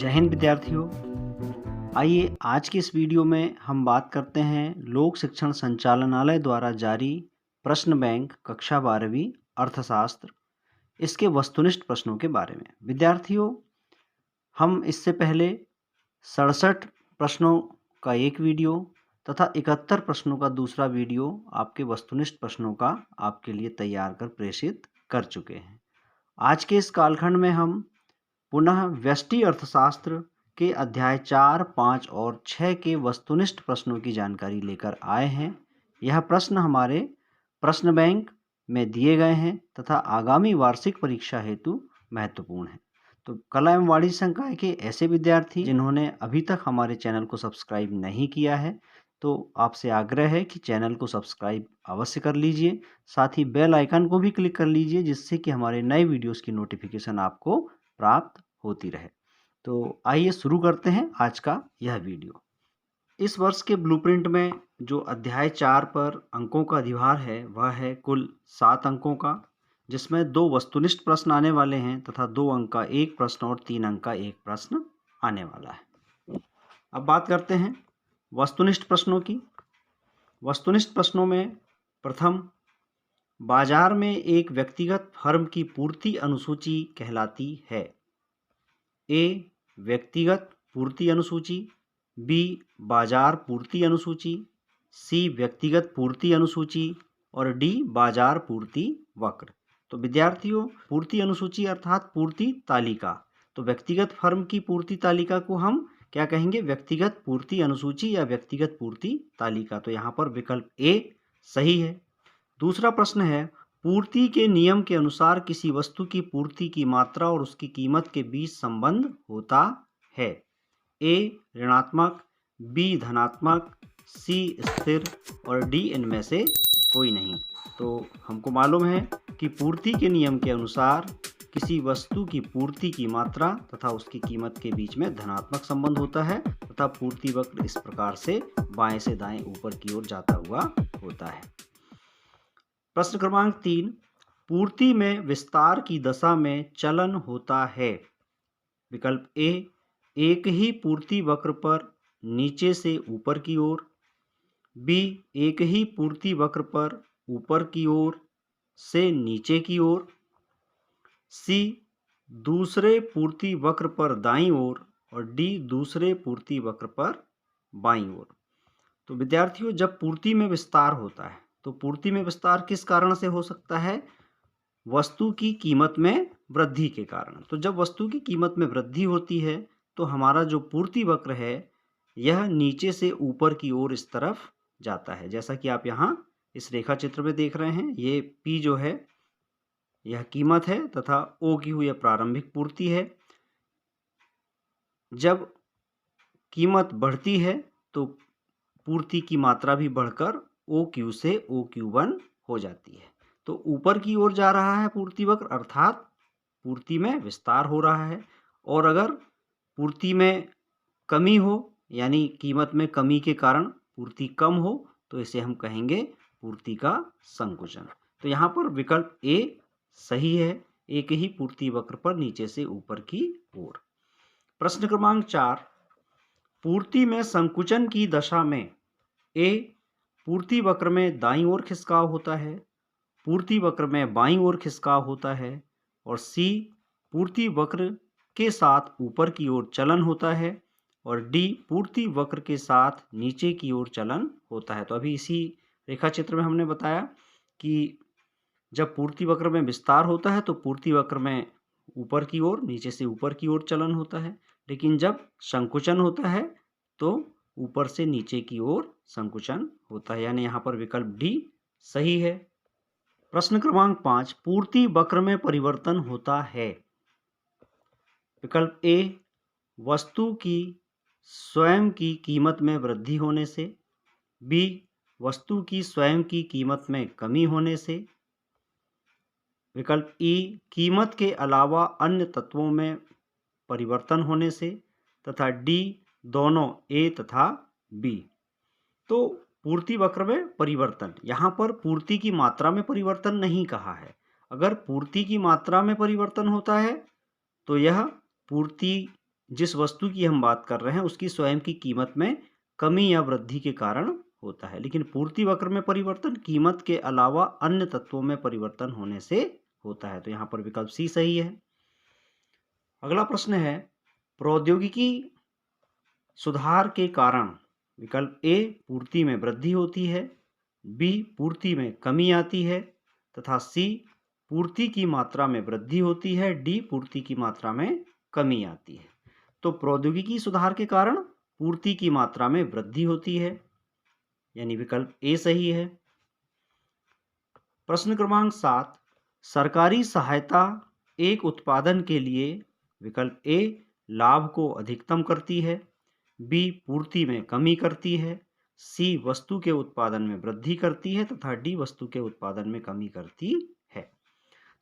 जय हिंद विद्यार्थियों। आइए आज की इस वीडियो में हम बात करते हैं लोक शिक्षण संचालनालय द्वारा जारी प्रश्न बैंक कक्षा 12वीं अर्थशास्त्र इसके वस्तुनिष्ठ प्रश्नों के बारे में। विद्यार्थियों, हम इससे पहले 67 प्रश्नों का एक वीडियो तथा 71 प्रश्नों का दूसरा वीडियो आपके वस्तुनिष्ठ प्रश्नों का आपके लिए तैयार कर प्रेषित कर चुके हैं। आज के इस कालखंड में हम पुनः व्यष्टि अर्थशास्त्र के अध्याय 4, 5 और 6 के वस्तुनिष्ठ प्रश्नों की जानकारी लेकर आए हैं। यह प्रश्न हमारे प्रश्न बैंक में दिए गए हैं तथा आगामी वार्षिक परीक्षा हेतु महत्वपूर्ण हैं। तो कला एवं वाणिज्य संकाय के ऐसे विद्यार्थी जिन्होंने अभी तक हमारे चैनल को सब्सक्राइब नहीं किया है, तो आपसे आग्रह है कि चैनल को सब्सक्राइब अवश्य कर लीजिए। साथ ही बेल आइकन को भी क्लिक कर लीजिए, जिससे कि हमारे नए वीडियोस की नोटिफिकेशन आपको प्राप्त होती रहे। तो आइए शुरू करते हैं आज का यह वीडियो। इस वर्ष के ब्लूप्रिंट में जो अध्याय 4 पर अंकों का अधिभार है वह है कुल 7 अंकों का, जिसमें 2 वस्तुनिष्ठ प्रश्न आने वाले हैं तथा 2 अंक का एक प्रश्न और 3 अंक का एक प्रश्न आने वाला है। अब बात करते हैं वस्तुनिष्ठ प्रश्नों की। वस्तुनिष्ठ प्रश्नों में प्रथम, बाजार में एक व्यक्तिगत फर्म की पूर्ति अनुसूची कहलाती है। ए व्यक्तिगत पूर्ति अनुसूची, बी बाजार पूर्ति अनुसूची, सी व्यक्तिगत पूर्ति अनुसूची और डी बाजार पूर्ति वक्र। तो विद्यार्थियों, पूर्ति अनुसूची अर्थात पूर्ति तालिका। तो व्यक्तिगत फर्म की पूर्ति तालिका को हम क्या कहेंगे? व्यक्तिगत पूर्ति अनुसूची या व्यक्तिगत पूर्ति तालिका। तो यहाँ पर विकल्प ए सही है। दूसरा प्रश्न है, पूर्ति के नियम के अनुसार किसी वस्तु की पूर्ति की मात्रा और उसकी कीमत के बीच संबंध होता है। ए ऋणात्मक, बी धनात्मक, सी स्थिर और डी इनमें से कोई नहीं। तो हमको मालूम है कि पूर्ति के नियम के अनुसार किसी वस्तु की पूर्ति की मात्रा तथा उसकी कीमत के बीच में धनात्मक संबंध होता है तथा पूर्ति वक्र इस प्रकार से बाएं से दाएं ऊपर की ओर जाता हुआ होता है। प्रश्न क्रमांक 3, पूर्ति में विस्तार की दशा में चलन होता है। विकल्प ए एक ही पूर्ति वक्र पर नीचे से ऊपर की ओर, बी एक ही पूर्ति वक्र पर ऊपर की ओर से नीचे की ओर, सी दूसरे पूर्ति वक्र पर दाईं ओर और डी दूसरे पूर्ति वक्र पर बाईं ओर। तो विद्यार्थियों, जब पूर्ति में विस्तार होता है तो पूर्ति में विस्तार किस कारण से हो सकता है? वस्तु की कीमत में वृद्धि के कारण। तो जब वस्तु की कीमत में वृद्धि होती है तो हमारा जो पूर्ति वक्र है यह नीचे से ऊपर की ओर इस तरफ जाता है। जैसा कि आप यहाँ इस रेखा चित्र में देख रहे हैं, ये P जो है यह कीमत है तथा O की यह प्रारंभिक पूर्ति है। जब कीमत बढ़ती है तो पूर्ति की मात्रा भी बढ़कर OQ से OQ1 हो जाती है। तो ऊपर की ओर जा रहा है पूर्ति वक्र, अर्थात पूर्ति में विस्तार हो रहा है। और अगर पूर्ति में कमी हो यानी कीमत में कमी के कारण पूर्ति कम हो तो इसे हम कहेंगे पूर्ति का संकुचन। तो यहाँ पर विकल्प ए सही है, एक ही पूर्ति वक्र पर नीचे से ऊपर की ओर। प्रश्न क्रमांक 4, पूर्ति में संकुचन की दशा में ए पूर्ति वक्र में दाईं ओर खिसकाव होता है, पूर्ति वक्र में बाईं ओर खिसकाव होता है और सी पूर्ति वक्र के साथ ऊपर की ओर चलन होता है और डी पूर्ति वक्र के साथ नीचे की ओर चलन होता है। तो अभी इसी रेखा चित्र में हमने बताया कि जब पूर्ति वक्र में विस्तार होता है तो पूर्ति वक्र में ऊपर की ओर, नीचे से ऊपर की ओर चलन होता है, लेकिन जब संकुचन होता है तो ऊपर से नीचे की ओर संकुचन होता है, यानी यहाँ पर विकल्प डी सही है। प्रश्न क्रमांक 5, पूर्ति वक्र में परिवर्तन होता है। विकल्प ए वस्तु की स्वयं की कीमत में वृद्धि होने से, बी वस्तु की स्वयं की कीमत में कमी होने से, विकल्प ई कीमत के अलावा अन्य तत्वों में परिवर्तन होने से तथा डी दोनों ए तथा बी। तो पूर्ति वक्र में परिवर्तन, यहाँ पर पूर्ति की मात्रा में परिवर्तन नहीं कहा है। अगर पूर्ति की मात्रा में परिवर्तन होता है तो यह पूर्ति जिस वस्तु की हम बात कर रहे हैं उसकी स्वयं की कीमत में कमी या वृद्धि के कारण होता है। लेकिन पूर्ति वक्र में परिवर्तन कीमत के अलावा अन्य तत्वों में परिवर्तन होने से होता है। तो यहाँ पर विकल्प सी सही है। अगला प्रश्न है, प्रौद्योगिकी सुधार के कारण विकल्प ए पूर्ति में वृद्धि होती है, बी पूर्ति में कमी आती है तथा सी पूर्ति की मात्रा में वृद्धि होती है, डी पूर्ति की मात्रा में कमी आती है। तो प्रौद्योगिकी सुधार के कारण पूर्ति की मात्रा में वृद्धि होती है, यानी विकल्प ए सही है। प्रश्न क्रमांक 7, सरकारी सहायता एक उत्पादन के लिए विकल्प ए लाभ को अधिकतम करती है, बी पूर्ति में कमी करती है, सी वस्तु के उत्पादन में वृद्धि करती है तथा डी वस्तु के उत्पादन में कमी करती है।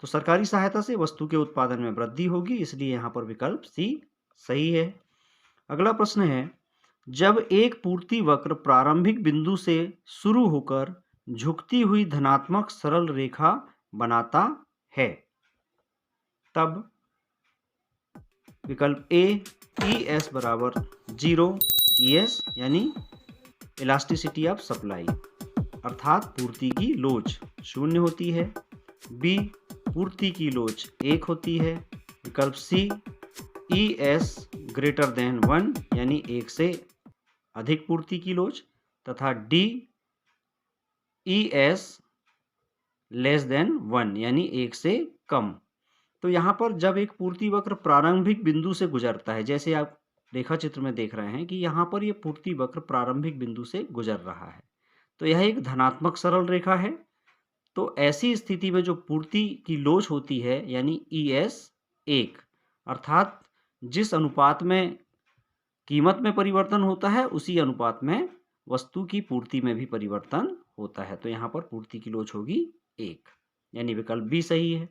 तो सरकारी सहायता से वस्तु के उत्पादन में वृद्धि होगी, इसलिए यहाँ पर विकल्प सी सही है। अगला प्रश्न है, जब एक पूर्ति वक्र प्रारंभिक बिंदु से शुरू होकर झुकती हुई धनात्मक सरल रेखा बनाता है, तब विकल्प ए ES बराबर 0, ES यानी इलास्टिसिटी ऑफ सप्लाई अर्थात पूर्ति की लोच 0 होती है, बी पूर्ति की लोच 1 होती है, विकल्प सी ES ग्रेटर देन 1 यानी 1 से अधिक पूर्ति की लोच तथा डी ES लेस देन 1 यानी 1 से कम। तो यहाँ पर जब एक पूर्ति वक्र प्रारंभिक बिंदु से गुजरता है, जैसे आप रेखा चित्र में देख रहे हैं कि यहाँ पर ये पूर्ति वक्र प्रारंभिक बिंदु से गुजर रहा है, तो यह एक धनात्मक सरल रेखा है। तो ऐसी स्थिति में जो पूर्ति की लोच होती है यानी ES 1 अर्थात जिस अनुपात में कीमत में परिवर्तन होता है उसी अनुपात में वस्तु की पूर्ति में भी परिवर्तन होता है। तो यहाँ पर पूर्ति की लोच होगी 1 यानी विकल्प बी सही है।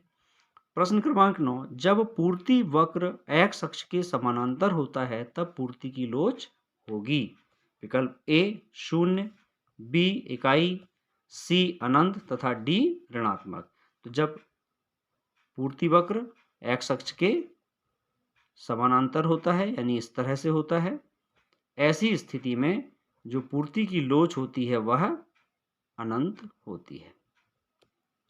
प्रश्न क्रमांक 9, जब पूर्ति वक्र x अक्ष के समानांतर होता है तब पूर्ति की लोच होगी, विकल्प ए 0, बी इकाई, सी अनंत तथा डी ऋणात्मक। तो जब पूर्ति वक्र x अक्ष के समानांतर होता है यानी इस तरह से होता है, ऐसी स्थिति में जो पूर्ति की लोच होती है वह अनंत होती है।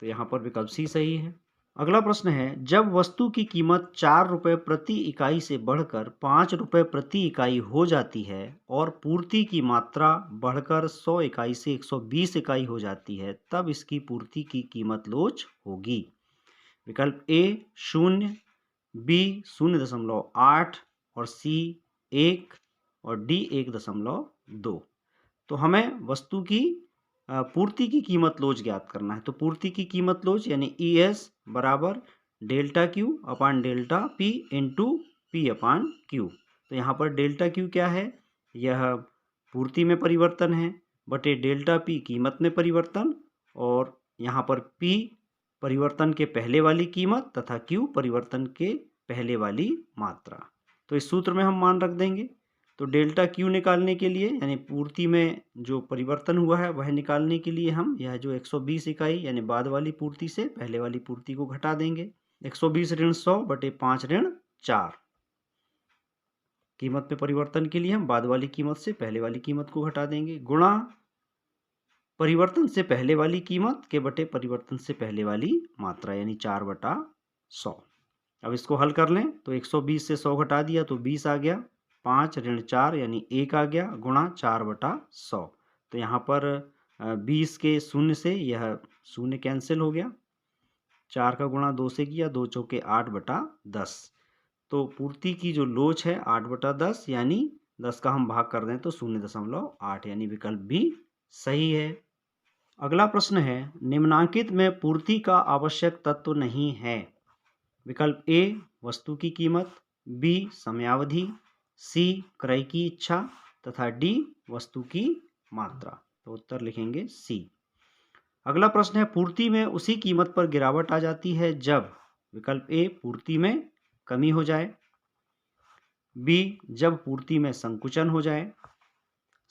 तो यहाँ पर विकल्प सी सही है। अगला प्रश्न है, जब वस्तु की कीमत 4 रुपये प्रति इकाई से बढ़कर 5 रुपये प्रति इकाई हो जाती है और पूर्ति की मात्रा बढ़कर 100 इकाई से 120 इकाई हो जाती है, तब इसकी पूर्ति की कीमत लोच होगी, विकल्प ए 0, बी 0.8 और सी 1 और डी 1.2। तो हमें वस्तु की पूर्ति की कीमत लोच ज्ञात करना है। तो पूर्ति की कीमत लोच यानी ES बराबर डेल्टा Q अपान डेल्टा P इंटू P अपान Q। तो यहाँ पर डेल्टा Q क्या है, यह पूर्ति में परिवर्तन है बटे डेल्टा P कीमत में परिवर्तन, और यहाँ पर P परिवर्तन के पहले वाली कीमत तथा Q परिवर्तन के पहले वाली मात्रा। तो इस सूत्र में हम मान रख देंगे। तो डेल्टा Q निकालने के लिए यानी पूर्ति में जो परिवर्तन हुआ है वह निकालने के लिए हम यह जो 120 इकाई यानी बाद वाली पूर्ति से पहले वाली पूर्ति को घटा देंगे। 120 ऋण 100 बटे 5 ऋण 4। कीमत में परिवर्तन के लिए हम बाद वाली कीमत से पहले वाली कीमत को घटा देंगे, गुणा परिवर्तन से पहले वाली कीमत के बटे परिवर्तन से पहले वाली मात्रा यानी 4/100। अब इसको हल कर लें तो 120 से 100 घटा दिया तो 20 आ गया, 5 ऋण 4 यानी 1 आ गया, गुणा 4/100। तो यहाँ पर 20 के शून्य से यह शून्य कैंसिल हो गया, 4 का गुणा 2 से किया, 2 चौके 8/10। तो पूर्ति की जो लोच है 8/10 यानी 10 का हम भाग कर दें तो 0.8 यानी विकल्प भी सही है। अगला प्रश्न है, निम्नांकित में पूर्ति का आवश्यक तत्व नहीं है, विकल्प ए वस्तु की कीमत, बी समयावधि, सी क्रय की इच्छा तथा डी वस्तु की मात्रा। तो उत्तर लिखेंगे सी। अगला प्रश्न है, पूर्ति में उसी कीमत पर गिरावट आ जाती है जब, विकल्प ए पूर्ति में कमी हो जाए, बी जब पूर्ति में संकुचन हो जाए,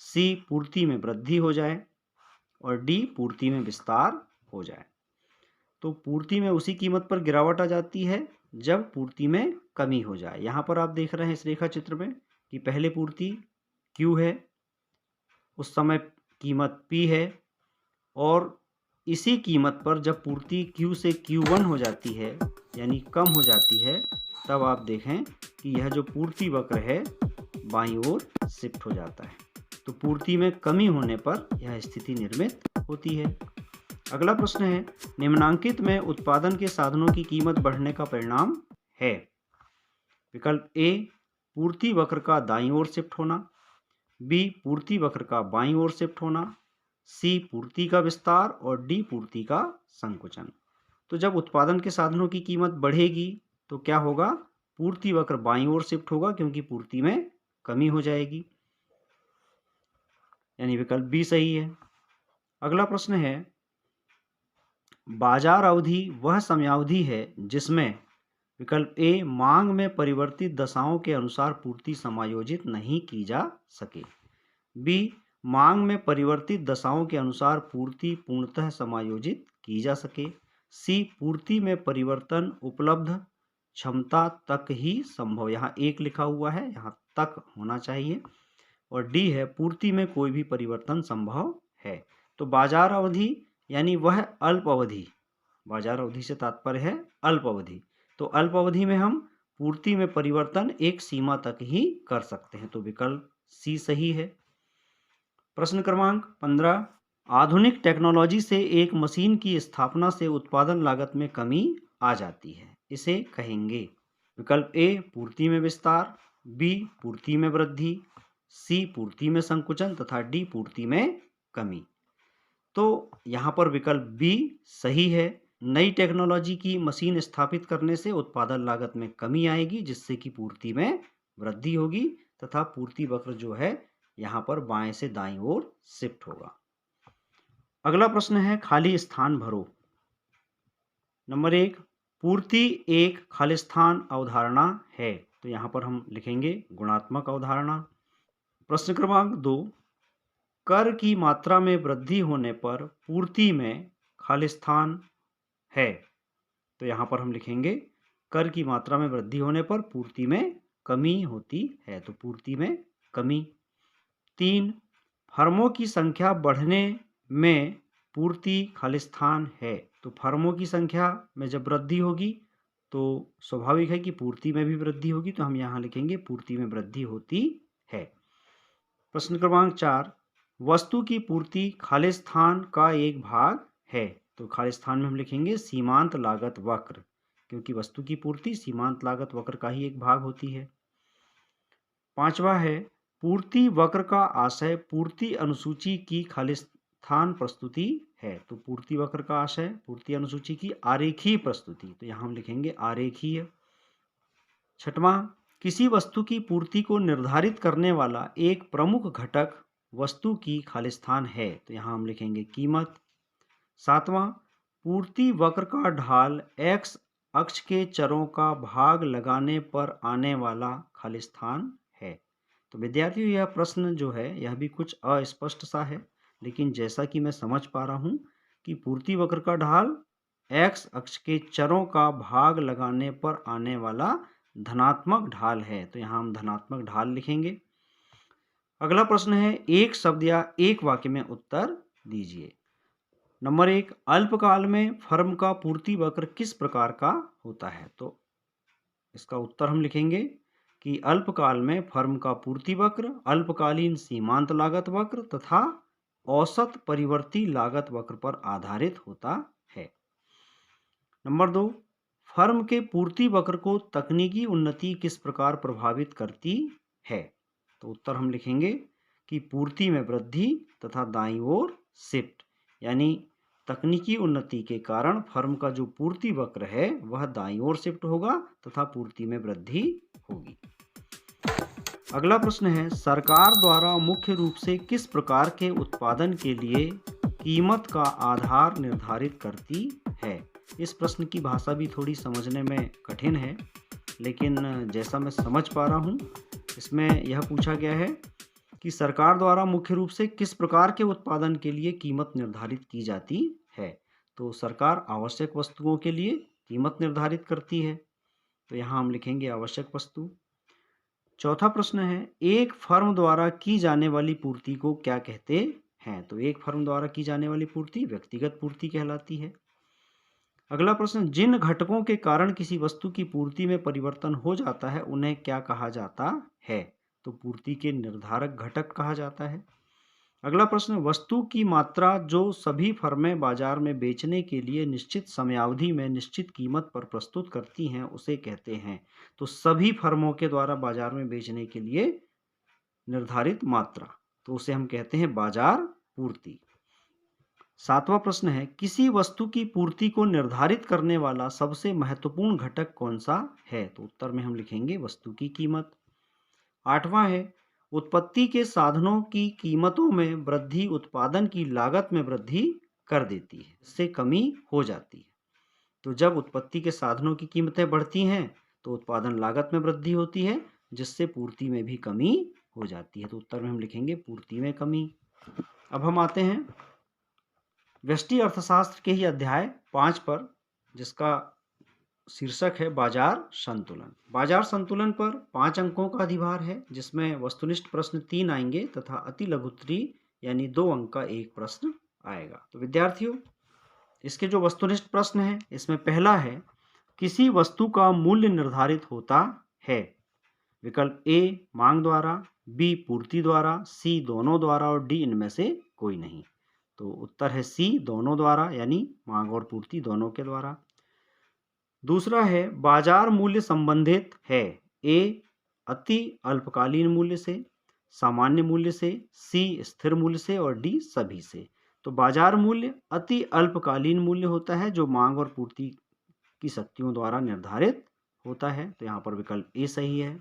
सी पूर्ति में वृद्धि हो जाए और डी पूर्ति में विस्तार हो जाए। तो पूर्ति में उसी कीमत पर गिरावट आ जाती है जब पूर्ति में कमी हो जाए। यहाँ पर आप देख रहे हैं इस रेखा चित्र में कि पहले पूर्ति Q है, उस समय कीमत P है, और इसी कीमत पर जब पूर्ति Q से Q1 हो जाती है यानी कम हो जाती है, तब आप देखें कि यह जो पूर्ति वक्र है बाईं ओर शिफ्ट हो जाता है। तो पूर्ति में कमी होने पर यह स्थिति निर्मित होती है। अगला प्रश्न है, निम्नांकित में उत्पादन के साधनों की कीमत बढ़ने का परिणाम है। विकल्प ए, पूर्ति वक्र का दाईं ओर शिफ्ट होना, बी, पूर्ति वक्र का बाईं ओर शिफ्ट होना, सी, पूर्ति का विस्तार, और डी, पूर्ति का संकुचन। तो जब उत्पादन के साधनों की कीमत बढ़ेगी तो क्या होगा? पूर्ति वक्र बाईं ओर शिफ्ट होगा क्योंकि पूर्ति में कमी हो जाएगी, यानी विकल्प बी सही है। अगला प्रश्न है, बाजार अवधि वह समयावधि है जिसमें विकल्प ए, मांग में परिवर्तित दशाओं के अनुसार पूर्ति समायोजित नहीं की जा सके, बी, मांग में परिवर्तित दशाओं के अनुसार पूर्ति पूर्णतः समायोजित की जा सके, सी, पूर्ति में परिवर्तन उपलब्ध क्षमता तक ही संभव, यहाँ एक लिखा हुआ है, यहाँ तक होना चाहिए, और डी है, पूर्ति में कोई भी परिवर्तन संभव है। तो बाजार अवधि यानी वह अल्प अवधि, बाजार अवधि से तात्पर्य है अल्प अवधि, तो अल्प अवधि में हम पूर्ति में परिवर्तन एक सीमा तक ही कर सकते हैं, तो विकल्प सी सही है। प्रश्न क्रमांक 15, आधुनिक टेक्नोलॉजी से एक मशीन की स्थापना से उत्पादन लागत में कमी आ जाती है, इसे कहेंगे। विकल्प ए, पूर्ति में विस्तार, बी, पूर्ति में वृद्धि, सी, पूर्ति में संकुचन, तथा डी, पूर्ति में कमी। तो यहाँ पर विकल्प बी सही है। नई टेक्नोलॉजी की मशीन स्थापित करने से उत्पादन लागत में कमी आएगी, जिससे कि पूर्ति में वृद्धि होगी तथा पूर्ति वक्र जो है यहाँ पर बाएं से दाईं ओर शिफ्ट होगा। अगला प्रश्न है, खाली स्थान भरो। नंबर 1, पूर्ति एक खाली स्थान अवधारणा है, तो यहाँ पर हम लिखेंगे गुणात्मक अवधारणा। प्रश्न क्रमांक 2, कर की मात्रा में वृद्धि होने पर पूर्ति में खाली स्थान है, तो यहाँ पर हम लिखेंगे कर की मात्रा में वृद्धि होने पर पूर्ति में कमी होती है, तो पूर्ति में कमी। 3, फर्मों की संख्या बढ़ने में पूर्ति खाली स्थान है, तो फर्मों की संख्या में जब वृद्धि होगी तो स्वाभाविक है कि पूर्ति में भी वृद्धि होगी, तो हम यहाँ लिखेंगे पूर्ति में वृद्धि होती है। प्रश्न क्रमांक 4, वस्तु की पूर्ति खाली स्थान का एक भाग है, तो खाली स्थान में हम लिखेंगे सीमांत लागत वक्र, क्योंकि वस्तु की पूर्ति सीमांत लागत वक्र का ही एक भाग होती है। 5वां है, पूर्ति वक्र का आशय पूर्ति अनुसूची की खाली स्थान प्रस्तुति है, तो पूर्ति वक्र का आशय पूर्ति अनुसूची की आरेखीय प्रस्तुति, तो यहाँ हम लिखेंगे आरेखीय। 6वां, किसी वस्तु की पूर्ति को निर्धारित करने वाला एक प्रमुख घटक वस्तु की खाली स्थान है, तो यहाँ हम लिखेंगे कीमत। 7वां, पूर्ति वक्र का ढाल x अक्ष के चरों का भाग लगाने पर आने वाला खाली स्थान है। तो विद्यार्थियों, यह प्रश्न जो है यह भी कुछ अस्पष्ट सा है, लेकिन जैसा कि मैं समझ पा रहा हूँ कि पूर्ति वक्र का ढाल x अक्ष के चरों का भाग लगाने पर आने वाला धनात्मक ढाल है, तो यहाँ हम धनात्मक ढाल लिखेंगे। अगला प्रश्न है, एक शब्द या एक वाक्य में उत्तर दीजिए। नंबर 1, अल्पकाल में फर्म का पूर्ति वक्र किस प्रकार का होता है, तो इसका उत्तर हम लिखेंगे कि अल्पकाल में फर्म का पूर्ति वक्र अल्पकालीन सीमांत लागत वक्र तथा औसत परिवर्ती लागत वक्र पर आधारित होता है। नंबर 2, फर्म के पूर्ति वक्र को तकनीकी उन्नति किस प्रकार प्रभावित करती है, तो उत्तर हम लिखेंगे कि पूर्ति में वृद्धि तथा दाईं ओर शिफ्ट, यानी तकनीकी उन्नति के कारण फर्म का जो पूर्ति वक्र है वह दाईं ओर शिफ्ट होगा तथा पूर्ति में वृद्धि होगी। अगला प्रश्न है, सरकार द्वारा मुख्य रूप से किस प्रकार के उत्पादन के लिए कीमत का आधार निर्धारित करती है। इस प्रश्न की भाषा भी थोड़ी समझने में कठिन है, लेकिन जैसा मैं समझ पा रहा हूँ इसमें यह पूछा गया है कि सरकार द्वारा मुख्य रूप से किस प्रकार के उत्पादन के लिए कीमत निर्धारित की जाती है। तो सरकार आवश्यक वस्तुओं के लिए कीमत निर्धारित करती है। तो यहाँ हम लिखेंगे आवश्यक वस्तु। चौथा प्रश्न है, एक फर्म द्वारा की जाने वाली पूर्ति को क्या कहते हैं? तो एक फर्म द्वारा की जाने वाली पूर्ति व्यक्तिगत पूर्ति कहलाती है। अगला प्रश्न, जिन घटकों के कारण किसी वस्तु की पूर्ति में परिवर्तन हो जाता है उन्हें क्या कहा जाता है? तो पूर्ति के निर्धारक घटक कहा जाता है। अगला प्रश्न, वस्तु की मात्रा जो सभी फर्में बाजार में बेचने के लिए निश्चित समयावधि में निश्चित कीमत पर प्रस्तुत करती हैं उसे कहते हैं? तो सभी फर्मों के द्वारा बाजार में बेचने के लिए निर्धारित मात्रा, तो उसे हम कहते हैं बाजार पूर्ति। सातवां प्रश्न है, किसी वस्तु की पूर्ति को निर्धारित करने वाला सबसे महत्वपूर्ण घटक कौन सा है? तो उत्तर में हम लिखेंगे वस्तु की कीमत। आठवां है, उत्पत्ति के साधनों की कीमतों में वृद्धि उत्पादन की लागत में वृद्धि कर देती है, इससे कमी हो जाती है। तो जब उत्पत्ति के साधनों की कीमतें बढ़ती हैं तो उत्पादन लागत में वृद्धि होती है, जिससे पूर्ति में भी कमी हो जाती है। तो उत्तर में हम लिखेंगे पूर्ति में कमी। अब हम आते हैं व्यष्टि अर्थशास्त्र के ही अध्याय 5 पर, जिसका शीर्षक है बाजार संतुलन। बाजार संतुलन पर 5 अंकों का अधिभार है, जिसमें वस्तुनिष्ठ प्रश्न 3 आएंगे तथा अति लघुत्तरी यानी 2 अंक का एक प्रश्न आएगा। तो विद्यार्थियों, इसके जो वस्तुनिष्ठ प्रश्न हैं, इसमें पहला है, किसी वस्तु का मूल्य निर्धारित होता है? विकल्प ए मांग द्वारा, बी पूर्ति द्वारा, सी दोनों द्वारा और डी इनमें से कोई नहीं। तो उत्तर है सी दोनों द्वारा, यानी मांग और पूर्ति दोनों के द्वारा। दूसरा है, बाजार मूल्य संबंधित है ए अति अल्पकालीन मूल्य से, सामान्य मूल्य से, सी स्थिर मूल्य से और डी सभी से। तो बाजार मूल्य अति अल्पकालीन मूल्य होता है जो मांग और पूर्ति की शक्तियों द्वारा निर्धारित होता है। तो यहाँ पर विकल्प ए सही है।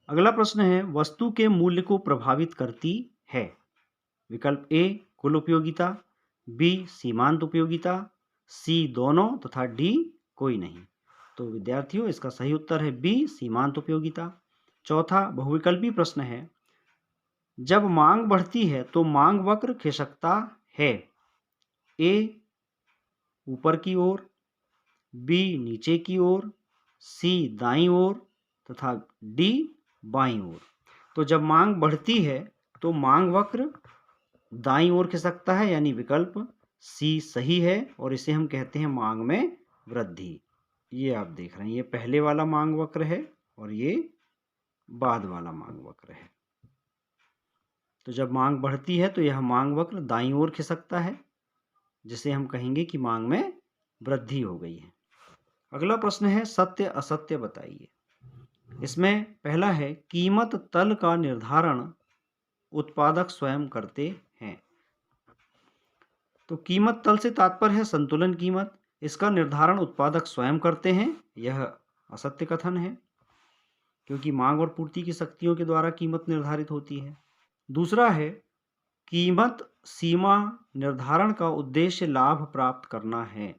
अगला प्रश्न है, वस्तु के मूल्य को प्रभावित करती है? विकल्प ए कुल उपयोगिता, बी सीमांत उपयोगिता, सी दोनों तथा डी कोई नहीं। तो विद्यार्थियों, इसका सही उत्तर है बी सीमांत उपयोगिता। चौथा बहुविकल्पी प्रश्न है, जब मांग बढ़ती है तो मांग वक्र खिसकता है? ए ऊपर की ओर, बी नीचे की ओर, सी दाईं ओर तथा डी बाईं ओर। तो जब मांग बढ़ती है तो मांग वक्र दाईं ओर खिसकता है, यानी विकल्प सी सही है और इसे हम कहते हैं मांग में वृद्धि। ये आप देख रहे हैं, ये पहले वाला मांग वक्र है और ये बाद वाला मांग वक्र है। तो जब मांग बढ़ती है तो यह मांग वक्र दाईं ओर खिसकता है, जिसे हम कहेंगे कि मांग में वृद्धि हो गई है। अगला प्रश्न है, सत्य असत्य बताइए। इसमें पहला है, कीमत तल का निर्धारण उत्पादक स्वयं करते हैं। तो कीमत तल से तात्पर्य है संतुलन कीमत, इसका निर्धारण उत्पादक स्वयं करते हैं, यह असत्य कथन है, क्योंकि मांग और पूर्ति की शक्तियों के द्वारा कीमत निर्धारित होती है। दूसरा है, कीमत सीमा निर्धारण का उद्देश्य लाभ प्राप्त करना है।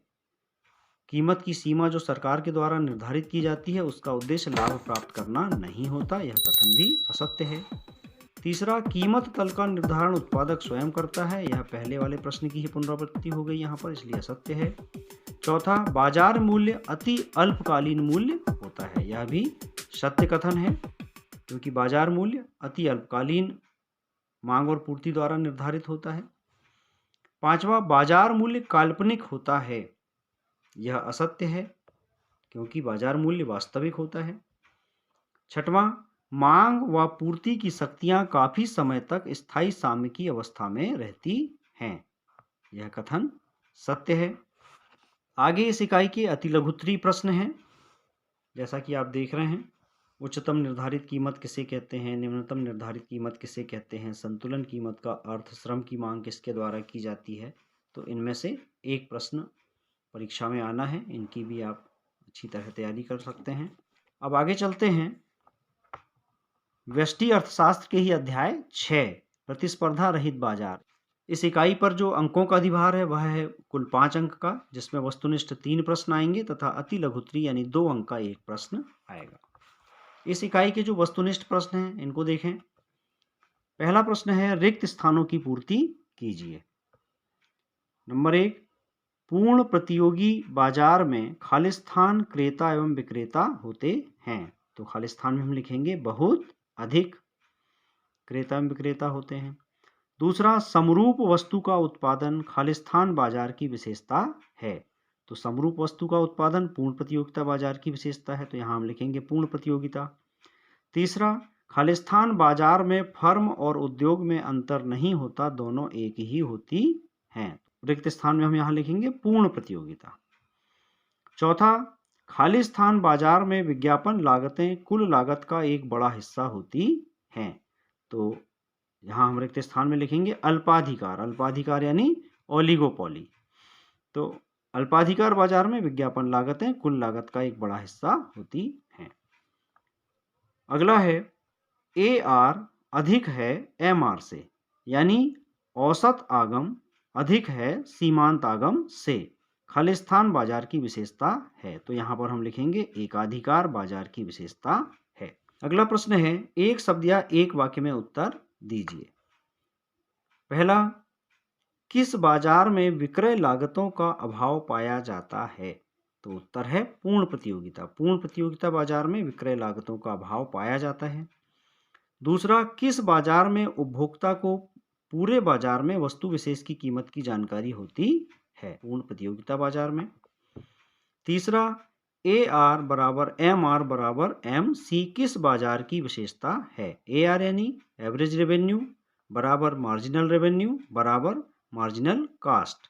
कीमत की सीमा जो सरकार के द्वारा निर्धारित की जाती है उसका उद्देश्य लाभ प्राप्त करना नहीं होता, यह कथन भी असत्य है। तीसरा, कीमत तल का निर्धारण उत्पादक स्वयं करता है, यह पहले वाले प्रश्न की ही पुनरावृत्ति हो गई यहाँ पर, इसलिए असत्य है। चौथा, बाजार मूल्य अति अल्पकालीन मूल्य होता है, यह भी सत्य कथन है, क्योंकि बाजार मूल्य अति अल्पकालीन मांग और पूर्ति द्वारा निर्धारित होता है। पांचवा, बाजार मूल्य काल्पनिक होता है, यह असत्य है, क्योंकि बाजार मूल्य वास्तविक होता है। छठवां, मांग व पूर्ति की शक्तियां काफी समय तक स्थायी साम्यिकी अवस्था में रहती हैं, यह कथन सत्य है। आगे इस इकाई के अति लघुत्तरी प्रश्न हैं, जैसा कि आप देख रहे हैं। उच्चतम निर्धारित कीमत किसे कहते हैं, निम्नतम निर्धारित कीमत किसे कहते हैं, संतुलन कीमत का अर्थ, श्रम की मांग किसके द्वारा की जाती है। तो इनमें से एक प्रश्न परीक्षा में आना है, इनकी भी आप अच्छी तरह तैयारी कर सकते हैं। अब आगे चलते हैं, व्यष्टि अर्थशास्त्र के ही अध्याय 6 प्रतिस्पर्धा रहित बाजार। इस इकाई पर जो अंकों का अधिभार है वह है कुल 5 अंक का, जिसमें वस्तुनिष्ठ 3 प्रश्न आएंगे तथा अति लघुत्तरी यानी 2 अंक का एक प्रश्न आएगा। इस इकाई के जो वस्तुनिष्ठ प्रश्न हैं इनको देखें। पहला प्रश्न है, रिक्त स्थानों की पूर्ति कीजिए। नंबर 1, पूर्ण प्रतियोगी बाजार में खालिस्तान क्रेता एवं विक्रेता होते हैं। तो खालिस्तान में हम लिखेंगे बहुत अधिक क्रेता एवं विक्रेता होते हैं। दूसरा, समरूप वस्तु का उत्पादन खालिस्तान बाजार की विशेषता है। तो समरूप वस्तु का उत्पादन पूर्ण प्रतियोगिता बाजार की विशेषता है, तो यहाँ हम लिखेंगे पूर्ण प्रतियोगिता। तीसरा, खालिस्तान बाजार में फर्म और उद्योग में अंतर नहीं होता, दोनों एक ही होती हैं। रिक्त स्थान में हम यहाँ लिखेंगे पूर्ण प्रतियोगिता। चौथा, खालिस्तान बाजार में विज्ञापन लागतें कुल लागत का एक बड़ा हिस्सा होती हैं। तो यहाँ हम रिक्त स्थान में लिखेंगे अल्पाधिकार। अल्पाधिकार यानी ओलिगोपोली। तो अल्पाधिकार बाजार में विज्ञापन लागतें कुल लागत का एक बड़ा हिस्सा होती हैं। अगला है AR अधिक है MR से, यानी औसत आगम अधिक है सीमांत आगम से, खालिस्तान बाजार की विशेषता है। तो यहाँ पर हम लिखेंगे एकाधिकार बाजार की विशेषता है। अगला प्रश्न है, एक शब्द या एक वाक्य में उत्तर दीजिए। पहला, किस बाजार में विक्रय लागतों का अभाव पाया जाता है? तो उत्तर है पूर्ण प्रतियोगिता। पूर्ण प्रतियोगिता बाजार में विक्रय लागतों का अभाव पाया जाता है। दूसरा, किस बाजार में उपभोक्ता को पूरे बाजार में वस्तु विशेष की कीमत की जानकारी होती है? पूर्ण प्रतियोगिता बाजार में। तीसरा, AR बराबर MR बराबर MC किस बाजार की विशेषता है? AR यानी एवरेज रेवेन्यू बराबर मार्जिनल रेवेन्यू बराबर मार्जिनल कास्ट।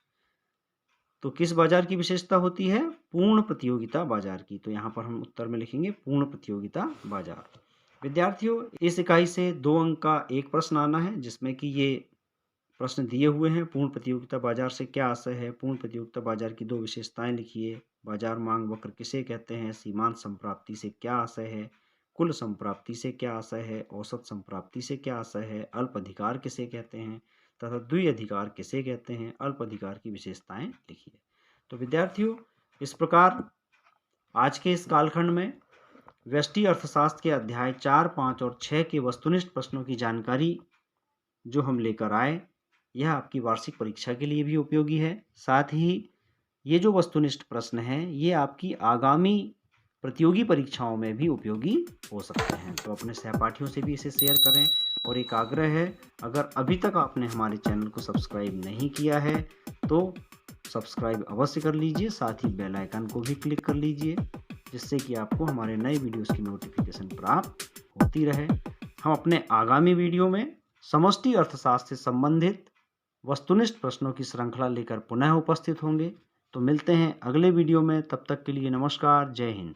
तो किस बाजार की विशेषता होती है? पूर्ण प्रतियोगिता बाजार की। तो यहाँ पर हम उत्तर में लिखेंगे पूर्ण प्रतियोगिता बाजार। विद्यार्थियों, इस इकाई से 2 अंक का एक प्रश्न आना है, जिसमें कि ये प्रश्न दिए हुए हैं। पूर्ण प्रतियोगिता बाजार से क्या आशय है? पूर्ण प्रतियोगिता बाजार की 2 विशेषताएं लिखिए। बाजार मांग वक्र किसे कहते हैं? सीमांत संप्राप्ति से क्या आशय है? कुल संप्राप्ति से क्या आशय है? औसत संप्राप्ति से क्या आशय है? अल्प अधिकार किसे कहते हैं तथा द्विअधिकार किसे कहते हैं? अल्प अधिकार की विशेषताएं लिखिए। तो विद्यार्थियों, इस प्रकार आज के इस कालखंड में व्यष्टि अर्थशास्त्र के अध्याय 4, 5 और 6 के वस्तुनिष्ठ प्रश्नों की जानकारी जो हम लेकर आए, यह आपकी वार्षिक परीक्षा के लिए भी उपयोगी है। साथ ही ये जो वस्तुनिष्ठ प्रश्न हैं, ये आपकी आगामी प्रतियोगी परीक्षाओं में भी उपयोगी हो सकते हैं। तो अपने सहपाठियों से भी इसे शेयर करें। और एक आग्रह है, अगर अभी तक आपने हमारे चैनल को सब्सक्राइब नहीं किया है तो सब्सक्राइब अवश्य कर लीजिए। साथ ही बेल आइकन को भी क्लिक कर लीजिए, जिससे कि आपको हमारे नए वीडियोस की नोटिफिकेशन प्राप्त होती रहे। हम अपने आगामी वीडियो में समष्टि अर्थशास्त्र से संबंधित वस्तुनिष्ठ प्रश्नों की श्रृंखला लेकर पुनः उपस्थित होंगे। तो मिलते हैं अगले वीडियो में। तब तक के लिए नमस्कार, जय हिंद।